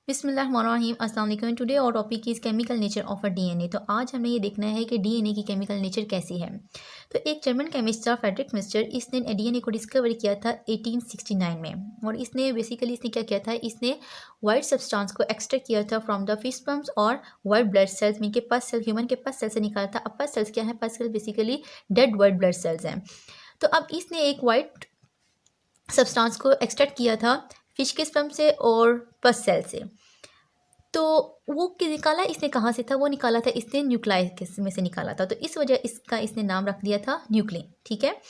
बिस्मिल्लाहिर्रहमानिर्रहीम अस्सलाम वालेकुम। टुडे और topic is chemical nature of a DNA. तो आज हमें ये देखना है कि डीएनए की केमिकल नेचर कैसी है। तो एक जर्मन केमिस्ट था फ्रेडरिक मिस्टर, इसने डीएनए को डिस्कवर किया था 1869 में। और इसने क्या किया था, इसने वाइट सब्सटेंस को एक्सट्रैक्ट किया था फ्रॉम द फिश पम्प्स और वाइट ब्लड सेल्स, मीन के पस सेल, ह्यूमन के पस सेल से निकाला था। अब पस सेल्स क्या है, pus cell basically dead white blood cells हैं। तो अब इसने एक वाइट सब्सटेंस को एक्सट्रैक्ट किया था फिश के स्पर्म से और पस सेल से। तो वो निकाला इसने कहाँ से था, वो निकाला था इसने न्यूक्लाई में से निकाला था। तो इस वजह इसका इसने नाम रख दिया था न्यूक्लिन। ठीक है।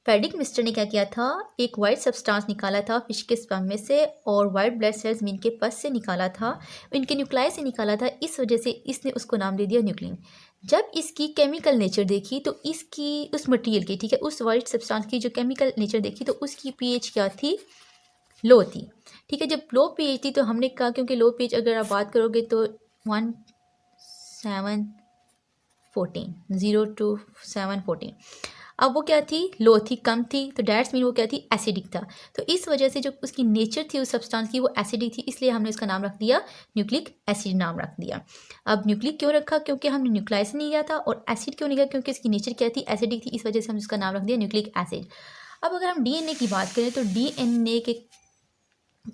फ्रेडरिक मिस्टर ने क्या किया था, एक वाइट सब्सटेंस निकाला था फिश के स्पर्म में से और वाइट ब्लड सेल्स मीन के पस से निकाला था, इनके न्यूक्लाई से निकाला था। इस वजह से इसने उसको नाम दे दिया न्यूक्लिन। जब इसकी केमिकल नेचर देखी तो इसकी उस मटेरियल की, ठीक है, उस वाइट सब्सटेंस की जो केमिकल नेचर देखी तो उसकी पीएच क्या थी, लो थी। ठीक है। जब लो पीएच थी तो हमने कहा, क्योंकि लो पीएच अगर आप बात करोगे तो 1714 0 to 714, अब वो क्या थी, लो थी, कम थी। तो डैट्स मीन वो क्या थी, एसिडिक था। तो इस वजह से जो उसकी नेचर थी उस सब्सटेंस की वो एसिडिक थी, इसलिए हमने उसका नाम रख दिया न्यूक्लिक एसिड नाम रख दिया। अब न्यूक्लिक क्यों रखा, क्योंकि हमने न्यूक्लाई से नहीं लिया था। और एसिड क्यों नहीं लिया, क्योंकि इसकी नेचर क्या थी, एसिडिक थी, इस वजह से हम उसका नाम रख दिया न्यूक्लिक एसिड। अब अगर हम डीएनए की बात करें तो डीएनए के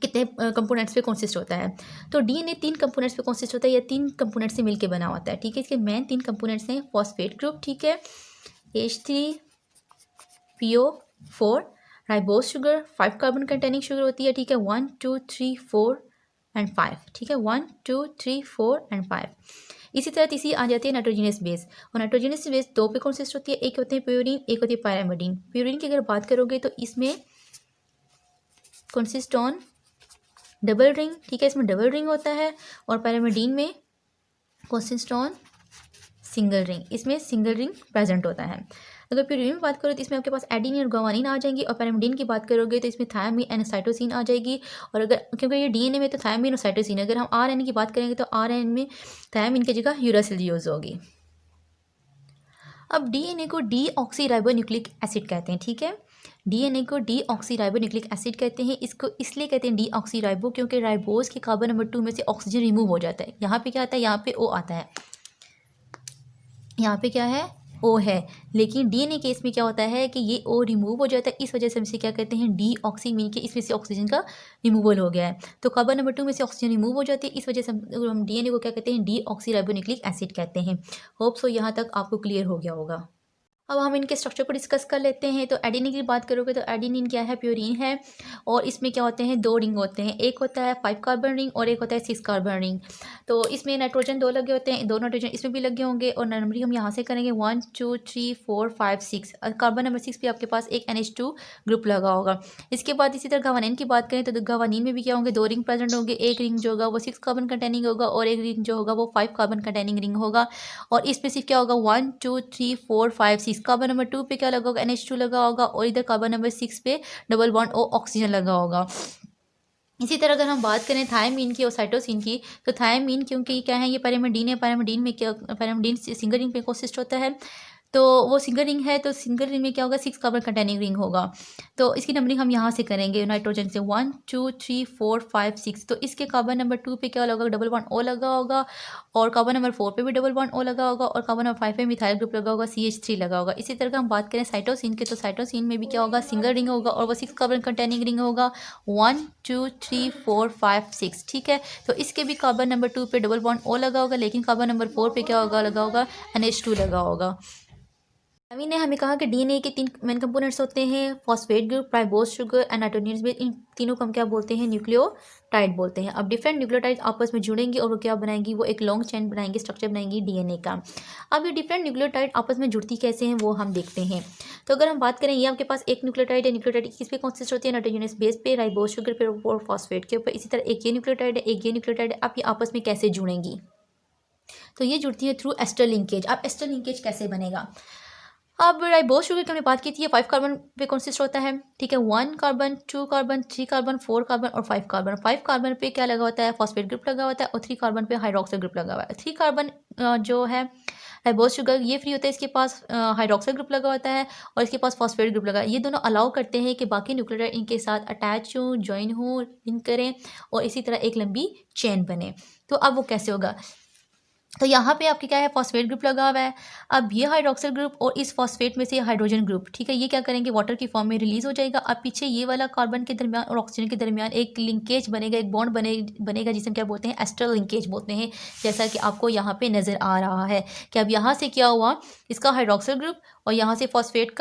कितने कंपोनेंट्स पे कंसिस्ट होता है। तो डीएनए 3 कंपोनेंट्स पे कंसिस्ट होता है, या 3 कंपोनेंट्स से मिलके बना होता है। ठीक है। इसके मेन 3 कंपोनेंट्स हैं फॉस्फेट ग्रुप, ठीक है, H3PO4, ribose sugar 5 carbon containing sugar होती है। ठीक है, 1 2 3 4 एंड 5। ठीक है, 1 2 3 4 एंड 5। इसी तरह तीसरी आ जाती है नाइट्रोजनस बेस। और नाइट्रोजनस बेस 2 पे कंसिस्ट होती है, एक होते हैं प्योरीन, एक होती है पायरामिडीन। प्योरीन की अगर बात करोगे तो इसमें कंसिस्ट ऑन डबल रिंग, ठीक है, इसमें डबल रिंग होता है। और पैरामिडीन में कंसिस्ट ऑन सिंगल रिंग, इसमें सिंगल रिंग प्रेजेंट होता है। अगर प्यूरिन में बात करो तो इसमें आपके पास एडिनिन और ग्वानिन आ जाएंगी। और पैरामिडीन की बात करोगे तो इसमें थायमिन एंड साइटोसिन आ जाएगी। और अगर, क्योंकि ये डीएनए में तो थायमिन और साइटोसिन, अगर हम आरएनए की बात करेंगे तो आरएनए में थायमिन की जगह यूरासिल यूज होगी। अब डीएनए को डीऑक्सीराइबोन्यूक्लिक एसिड कहते हैं। ठीक है, डीएनए को डीऑक्सीराइबोन्यूक्लिक एसिड कहते हैं। इसको इसलिए कहते हैं डीऑक्सीराइबो, क्योंकि राइबोज के कार्बन नंबर 2 में से ऑक्सीजन रिमूव हो जाता है। यहाँ पे क्या आता है, यहाँ पे ओ आता है, यहाँ पे क्या है, ओ है। लेकिन डीएनए केस में क्या होता है कि ये ओ रिमूव हो जाता है, इस वजह से हम इसे क्या कहते हैं, डीऑक्सी, मीन के इसमें से ऑक्सीजन का रिमूवल हो गया है। तो कार्बन नंबर 2 में से ऑक्सीजन रिमूव हो जाती है, इस वजह से हम डीएनए को क्या कहते हैं, डीऑक्सीराइबोन्यूक्लिक एसिड कहते हैं। होप सो यहाँ तक आपको क्लियर हो गया होगा। अब हम इनके स्ट्रक्चर को डिस्कस कर लेते हैं। तो एडेनिन की बात करोगे तो एडेनिन क्या है, प्यूरिन है। और इसमें क्या होते हैं, 2 रिंग होते हैं, एक होता है 5 कार्बन रिंग और एक होता है 6 कार्बन रिंग। तो इसमें नाइट्रोजन 2 लगे होते हैं, 2 नाइट्रोजन इसमें भी लगे होंगे। और नंबरिंग हम यहाँ से करेंगे 1 2 3 4 5 6। कार्बन नंबर 6 पे आपके पास एक NH2 ग्रुप लगा होगा। इसके बाद इसी तरह गावानिन की बात करें तो गावानिन में भी क्या होंगे, 2 रिंग प्रेजेंट होंगे। एक रिंग जो होगा वो 6 कार्बन कंटेनिंग होगा और एक रिंग जो होगा वो 5 कार्बन कंटेनिंग रिंग होगा। और इसमें सिर्फ क्या होगा, 1 2 3 4 5 6, कार्बन नंबर 2 पे क्या लगा होगा, NH2 लगा होगा। और इधर कार्बन नंबर 6 पे डबल बॉन्ड ओ ऑक्सीजन लगा होगा। इसी तरह अगर हम बात करें थायमीन की और साइटोसिन की, तो थायमीन क्योंकि क्या है, ये पैरामिडीन है। पैरामिडीन में क्या, पैरामिडीन सिंगल रिंग पे कंसिस्ट होता है। तो वो सिंगल रिंग है, तो सिंगल रिंग में क्या होगा, 6 कार्बन कंटेनिंग रिंग होगा। तो इसकी नंबरिंग हम यहाँ से करेंगे नाइट्रोजन से 1 2 3 4 5 6। तो इसके कार्बन नंबर 2 पे क्या लगा, डबल बॉन्ड ओ लगा होगा। और कार्बन नंबर 4 पे भी डबल बॉन्ड ओ लगा होगा। और कार्बन नंबर 5 पे मिथाइल ग्रुप लगा होगा, CH3 लगा होगा। इसी तरह हम बात करें साइटोसिन के, तो साइटोसिन में भी क्या होगा, सिंगल रिंग होगा और वो 6 कार्बन कंटेनिंग रिंग होगा, 1 2 3 4 5 6। ठीक है, तो इसके भी कार्बन नंबर 2 पे डबल बॉन्ड ओ लगा होगा, लेकिन कार्बन नंबर 4 पे क्या होगा, लगा होगा NH2 लगा होगा। अभी ने हमें कहा कि डीएनए के 3 मेन कंपोनेंट्स होते हैं, phosphate group, ribose sugar and nitrogenous base. इन तीनों को हम क्या बोलते हैं, न्यूक्लियोटाइड बोलते हैं। अब डिफरेंट न्यूक्लियोटाइड आपस में जुड़ेंगी और वो क्या बनाएंगी, वो एक लॉन्ग चेन बनाएंगी, स्ट्रक्चर बनाएंगी डीएनए का। अब ये डिफरेंट न्यूक्लियोटाइड आपस में जुड़ती कैसे हैं वो हम देखते हैं। तो अगर हम बात करें, ये आपके पास एक न्यूक्लियोटाइड है। न्यूक्लियोटाइड किस पे कॉन्सिस्ट होती है, नाइट्रोजनस बेस पे, राइबोस शुगर पे और फॉस्फेट के ऊपर। इसी तरह एक ये न्यूक्लियोटाइड है, एक ये न्यूक्लियोटाइड है। अब ये आपस में कैसे जुड़ेंगी, तो ये जुड़ती है थ्रू एस्टर लिंकेज। अब एस्टर लिंकेज कैसे बनेगा, अब राइबोस शुगर की हमने बात की थी, 5 कार्बन पे कंसिस्ट होता है। ठीक है, 1 कार्बन 2 कार्बन 3 कार्बन 4 कार्बन और 5 कार्बन। 5 कार्बन पे क्या लगा होता है, फॉस्फेट ग्रुप लगा होता है। और 3 कार्बन पे हाइड्रोक्सिल ग्रुप लगा हुआ है। 3 कार्बन जो है राइबोज शुगर ये फ्री होता है, इसके पास हाइड्रोक्सिल ग्रुप लगा होता है और इसके पास फॉस्फेट ग्रुप लगा है। ये दोनों अलाउ करते हैं कि बाकी न्यूक्लियोटाइड इनके साथ अटैच हों, ज्वाइन हों, लिंक करें और इसी तरह एक लंबी चेन बने। तो अब वो कैसे होगा, तो यहाँ पे आपके क्या है, फॉस्फेट ग्रुप लगा हुआ है। अब ये हाइड्रोक्सिल ग्रुप और इस फॉस्फेट में से हाइड्रोजन ग्रुप, ठीक है, ये क्या करेंगे, वाटर की फॉर्म में रिलीज हो जाएगा। अब पीछे ये वाला कार्बन के दरमियान और ऑक्सीजन के दरमियान एक लिंकेज बनेगा, एक बॉन्ड बनेगा जिसे हम क्या बोलते हैं, एस्टर लिंकेज बोलते हैं। जैसा कि आपको यहाँ पे नज़र आ रहा है कि अब यहाँ से क्या हुआ, इसका हाइड्रोक्सिल ग्रुप और यहाँ से फॉस्फेट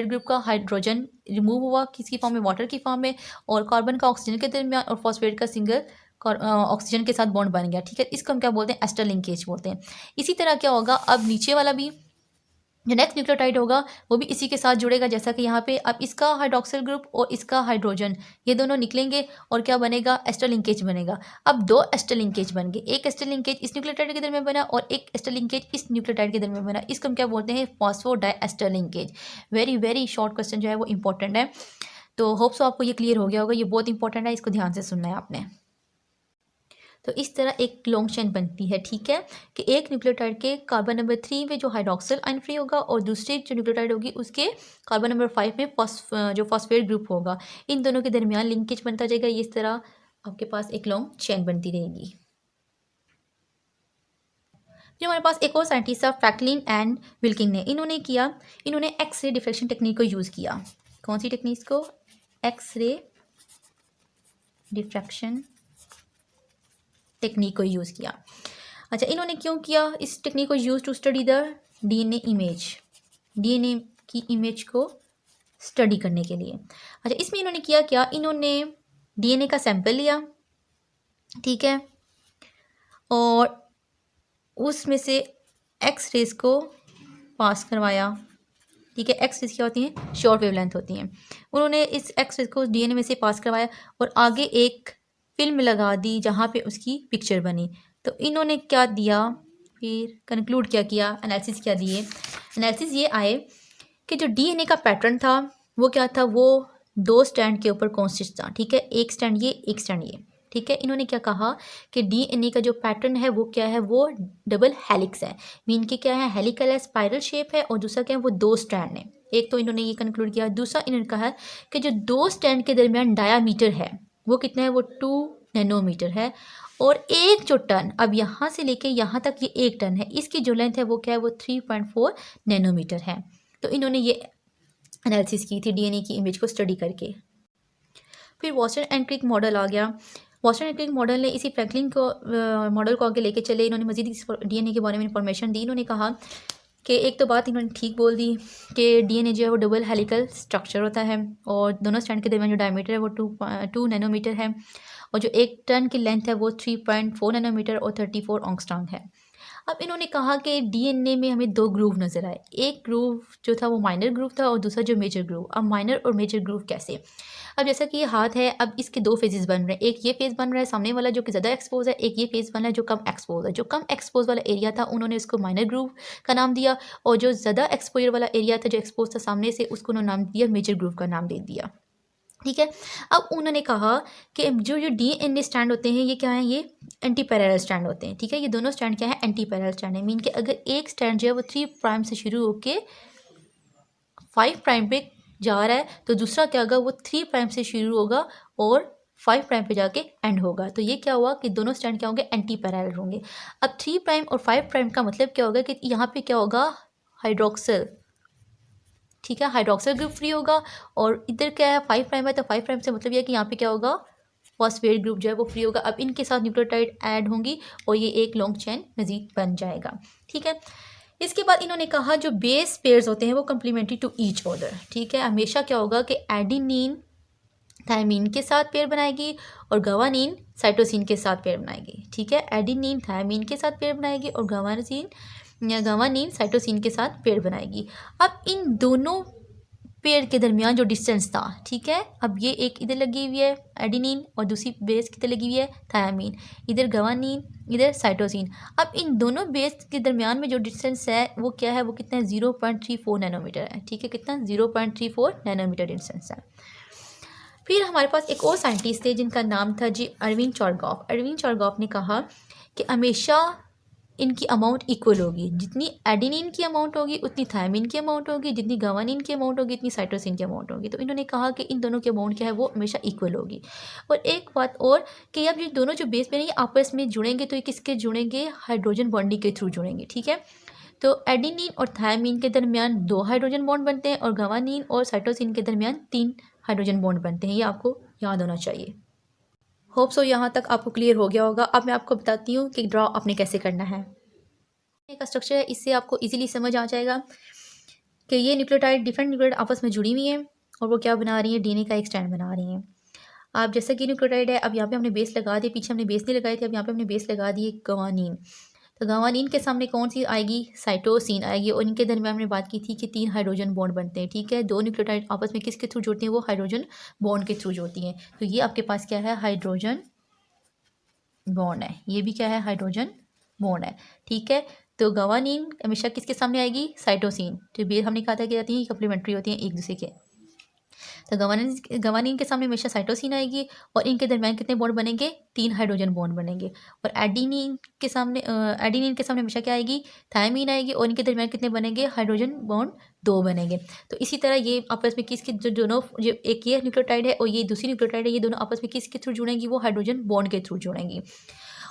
ग्रुप का हाइड्रोजन रिमूव हुआ, किसकी फॉर्म में, वाटर की फॉर्म में, और कार्बन का ऑक्सीजन के दरमियान और फॉस्फेट का सिंगल ऑक्सीजन के साथ बॉन्ड बन गया, ठीक है। इसको हम क्या बोलते हैं, एस्टर लिंकेज बोलते हैं। इसी तरह क्या होगा, अब नीचे वाला भी जो नेक्स्ट न्यूक्लियोटाइड होगा वो भी इसी के साथ जुड़ेगा, जैसा कि यहाँ पे अब इसका हाइड्रोक्सिल ग्रुप और इसका हाइड्रोजन ये दोनों निकलेंगे और क्या बनेगा, एस्टर लिंकेज बनेगा। अब दो एस्टर लिंकेज बन गए, एक एस्टर लिंकेज इस न्यूक्लियोटाइड के दरमियान बना और एक एस्टर लिंकेज इस न्यूक्लियोटाइड के दरमियान बना। इसको हम क्या बोलते हैं, phosphodiester linkage. Very very short question जो है वो इंपॉर्टेंट है, तो होप सो आपको ये क्लियर हो गया होगा। ये बहुत इंपॉर्टेंट है, इसको ध्यान से सुनना है आपने। तो इस तरह एक लॉन्ग चेन बनती है, ठीक है, कि एक न्यूक्लियोटाइड के कार्बन नंबर 3 में जो हाइड्रोक्सिल आयन फ्री होगा और दूसरी जो न्यूक्लियोटाइड होगी उसके कार्बन नंबर 5 में जो फॉस्फेट ग्रुप होगा, इन दोनों के दरमियान लिंकेज बनता जाएगा। इस तरह आपके पास एक लॉन्ग चेन बनती रहेगी। फिर हमारे पास एक और साइंटिस्ट था, फ्रैंकलिन एंड विल्किंग ने। इन्होंने एक्स रे डिफ्रैक्शन टेक्निक को यूज़ किया। कौन सी टेक्निक को, एक्स रे डिफ्रैक्शन टेक्निक को यूज़ किया। अच्छा, इन्होंने क्यों किया इस टेक्निक को use, to study the DNA image, DNA की इमेज को स्टडी करने के लिए। अच्छा, इसमें इन्होंने किया क्या, इन्होंने डीएनए का सैंपल लिया, ठीक है, और उसमें से एक्स रेज को पास करवाया, ठीक है। एक्स रेज क्या होती हैं, शॉर्ट वेवलेंथ होती हैं। उन्होंने इस एक्स रेज को डीएनए में से पास करवाया और आगे एक फिल्म लगा दी जहाँ पे उसकी पिक्चर बनी। तो इन्होंने क्या दिया, फिर कंक्लूड क्या किया, एनालिसिस क्या दिए, एनालिसिस ये आए कि जो डीएनए का पैटर्न था वो क्या था, वो दो स्टैंड के ऊपर कॉन्सिस्ट था, ठीक है, एक स्टैंड ये, एक स्टैंड ये, ठीक है। इन्होंने क्या कहा कि डीएनए का जो पैटर्न है वो क्या है, वो डबल हेलिक्स है, मीन के क्या है, हेलिकल है, स्पाइरल शेप है, और दूसरा क्या है, वो दो स्टैंड है। एक तो इन्होंने ये कंक्लूड किया। दूसरा इन्होंने कहा कि जो दो स्टैंड के दरमियान डायामीटर है वो कितना है, वो 2 नैनोमीटर है, और एक जो टर्न, अब यहाँ से लेके यहाँ तक ये 1 टर्न है, इसकी जो लेंथ है वो क्या है, वो 3.4 नैनोमीटर है। तो इन्होंने ये एनालिसिस की थी डीएनए की इमेज को स्टडी करके। फिर वॉटसन एंड क्रिक मॉडल आ गया। वॉटसन एंड क्रिक मॉडल ने इसी फ्रैंकलिन को मॉडल को आगे लेके चले। इन्होंने मजीद डीएनए के बारे में इंफॉर्मेशन दी। इन्होंने कहा कि एक तो बात इन्होंने ठीक बोल दी कि डीएनए जो है वो डबल हेलिकल स्ट्रक्चर होता है और दोनों स्टैंड के दरमियान जो डायमीटर है वो 2 नैनोमीटर है, और जो एक टर्न की लेंथ है वो 3.4 नैनोमीटर और 34 ऑंगस्ट्रॉम है। अब इन्होंने कहा कि डीएनए में हमें 2 ग्रूव नज़र आए। एक ग्रूव जो था वो माइनर ग्रूव था और दूसरा जो मेजर ग्रूव। अब माइनर और मेजर ग्रूव कैसे, अब जैसा कि ये हाथ है, अब इसके 2 फेजेस बन रहे हैं। एक ये फेज़ बन रहा है सामने वाला जो कि ज़्यादा एक्सपोज है, एक ये फेज़ बन रहा है जो कम एक्सपोज है। जो कम एक्सपोज वाला एरिया था उन्होंने इसको माइनर ग्रूव का नाम दिया, और जो ज़्यादा एक्सपोजर वाला एरिया था जो एक्सपोज था सामने से, उसको उन्होंने नाम दिया, मेजर ग्रूव का नाम दे दिया, ठीक है। अब उन्होंने कहा कि जो ये डीएनए स्टैंड होते हैं ये क्या है, ये एंटी पैरेलल स्टैंड होते हैं, ठीक है। ये दोनों स्टैंड क्या है, एंटी पैरेलल स्टैंड है, मीन कि अगर एक स्टैंड जो है वो 3 प्राइम से शुरू होकर 5 प्राइम पे जा रहा है तो दूसरा क्या होगा, वो 3 प्राइम से शुरू होगा और 5 प्राइम पे जाके एंड होगा। तो ये क्या हुआ कि दोनों स्टैंड क्या होंगे, एंटी पैरेलल होंगे। अब 3 प्राइम और 5 प्राइम का मतलब क्या होगा कि यहाँ पे क्या होगा, हाइड्रोक्सिल, ठीक है, हाइड्रोक्सिल ग्रुप फ्री होगा, और इधर क्या है 5 प्राइम है, तो 5 प्राइम से मतलब ये है कि यहाँ पे क्या होगा, फॉस्फेट ग्रुप जो है वो फ्री होगा। अब इनके साथ न्यूक्लियोटाइड ऐड होंगी और ये एक लॉन्ग चेन मजीद बन जाएगा, ठीक है। इसके बाद इन्होंने कहा जो बेस पेयर्स होते हैं वो कम्प्लीमेंट्री टू ईच अदर, ठीक है। हमेशा क्या होगा कि एडिनिन थायमीन के साथ पेयर बनाएगी और गवानीन साइटोसिन के साथ पेयर बनाएगी, ठीक है। एडिनिन थायमीन के साथ पेयर बनाएगी और गवानीन साइटोसिन के साथ पेयर बनाएगी। अब इन दोनों पेयर के दरमियान जो डिस्टेंस था, ठीक है, अब ये एक इधर लगी हुई है एडिनिन और दूसरी बेस किधर लगी हुई है थायमीन, इधर गवानीन इधर साइटोसिन। अब इन दोनों बेस के दरमियान में जो डिस्टेंस है वो क्या है, वो कितना है, 0.34 नैनोमीटर है, ठीक है। कितना, 0.34 नैनोमीटर डिस्टेंस है। फिर हमारे पास एक और साइंटिस्ट थे जिनका नाम था जी अरविंद चारगॉफ। अरविंद चारगॉफ ने कहा कि हमेशा इनकी अमाउंट इक्वल होगी। जितनी एडेनिन की अमाउंट होगी उतनी थायमिन की अमाउंट होगी, जितनी गवानिन की अमाउंट होगी उतनी साइटोसिन की अमाउंट होगी। तो इन्होंने कहा कि इन दोनों की अमाउंट क्या है वो हमेशा इक्वल होगी। और एक बात और कि अब ये दोनों जो बेस पेयर हैं आपस में जुड़ेंगे तो ये किसके जुड़ेंगे, हाइड्रोजन बॉन्डिंग के थ्रू जुड़ेंगे, ठीक है। तो एडेनिन और थायमिन के दरमियान 2 हाइड्रोजन बॉन्ड बनते हैं और गवानिन और साइटोसिन के दरमियान 3 हाइड्रोजन बॉन्ड बनते हैं। ये आपको याद होना चाहिए। होप सो यहाँ तक आपको क्लियर हो गया होगा। अब मैं आपको बताती हूँ कि ड्रॉ आपने कैसे करना है। का स्ट्रक्चर है, इससे आपको इजीली समझ आ जाएगा कि ये न्यूक्लियोटाइड डिफरेंट न्यूक्लियोटाइड आपस में जुड़ी हुई हैं और वो क्या बना रही है, डीएनए का एक स्ट्रैंड बना रही हैं। आप जैसे कि न्यूक्लियोटाइड है, अब यहाँ पे हमने बेस लगा दिए, पीछे हमने बेस नहीं लगाए थे, अब यहाँ पे हमने बेस लगा दिए गवानीन। तो गवानीन के सामने कौन सी आएगी, साइटोसिन आएगी और इनके दरमियान हमने बात की थी कि 3 हाइड्रोजन बॉन्ड बनते हैं, ठीक है। 2 न्यूक्लियोटाइड आपस में किसके थ्रू जुड़ती हैं, वो हाइड्रोजन बॉन्ड के थ्रू जुड़ती हैं। तो ये आपके पास क्या है, हाइड्रोजन बॉन्ड है। ये भी क्या है, हाइड्रोजन बॉन्ड है, ठीक है। तो गवानीन हमेशा किसके सामने आएगी, साइटोसिन। तो बेस हमने कहा था कि आती है कम्प्लीमेंट्री होती हैं एक दूसरे के। तो गवानीन के सामने हमेशा साइटोसिन आएगी और इनके दरमियान कितने बॉन्ड बनेंगे, 3 हाइड्रोजन बॉन्ड बनेंगे। और एडेनिन के सामने हमेशा क्या आएगी, थायमीन आएगी और इनके दरमियान कितने बनेंगे, हाइड्रोजन बॉन्ड 2 बनेंगे। तो इसी तरह ये आपस में किसके जो दोनों, जो एक ये न्यूक्लियोटाइड है और ये दूसरी न्यूक्लियोटाइड है, ये दोनों आपस में किसके थ्रू जुड़ेंगी, वो हाइड्रोजन बॉन्ड के थ्रू जुड़ेंगी।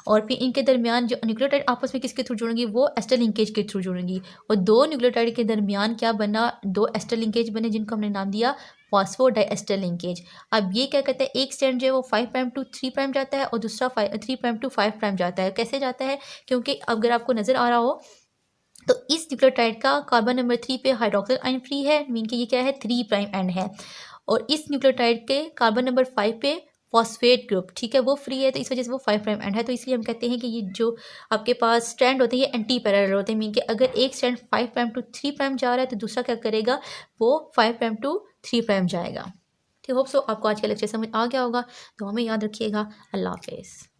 और फिर इनके दरमियान जो न्यूक्लियोटाइड आपस में किसके थ्रू जुड़ेंगी, वो एस्टर लिंकेज के थ्रू जुड़ेंगी। और 2 न्यूक्लियोटाइड के दरमियान क्या बना, 2 एस्टर लिंकेज बने जिनको हमने नाम दिया फॉस्फोडाइएस्टर लिंकेज। अब ये क्या कहते हैं, एक स्ट्रैंड जो है वो 5 प्राइम टू 3 प्राइम जाता है और दूसरा 3 प्राइम टू 5 प्राइम जाता है। कैसे जाता है, क्योंकि अगर आपको नज़र आ रहा हो तो इस न्यूक्लियोटाइड का कार्बन नंबर 3 पे हाइड्रोक्सिल आयन फ्री है, मीन कि ये क्या है, 3 प्राइम एंड है। और इस न्यूक्लियोटाइड के कार्बन नंबर 5 पे फॉस्फेट ग्रुप, ठीक है, वो फ्री है, तो इस वजह से वो 5 प्राइम एंड है। तो इसलिए हम कहते हैं कि ये जो आपके पास स्ट्रैंड होते हैं ये एंटी पैरेलल होते हैं, मीन कि अगर एक स्ट्रैंड 5 प्राइम टू 3 प्राइम जा रहा है तो दूसरा क्या करेगा, वो 5 प्राइम टू 3 प्राइम जाएगा। ठीक, होप सो आपको आज का लेक्चर समझ आ गया होगा। तो हमें याद रखिएगा। अल्लाह हाफिज़।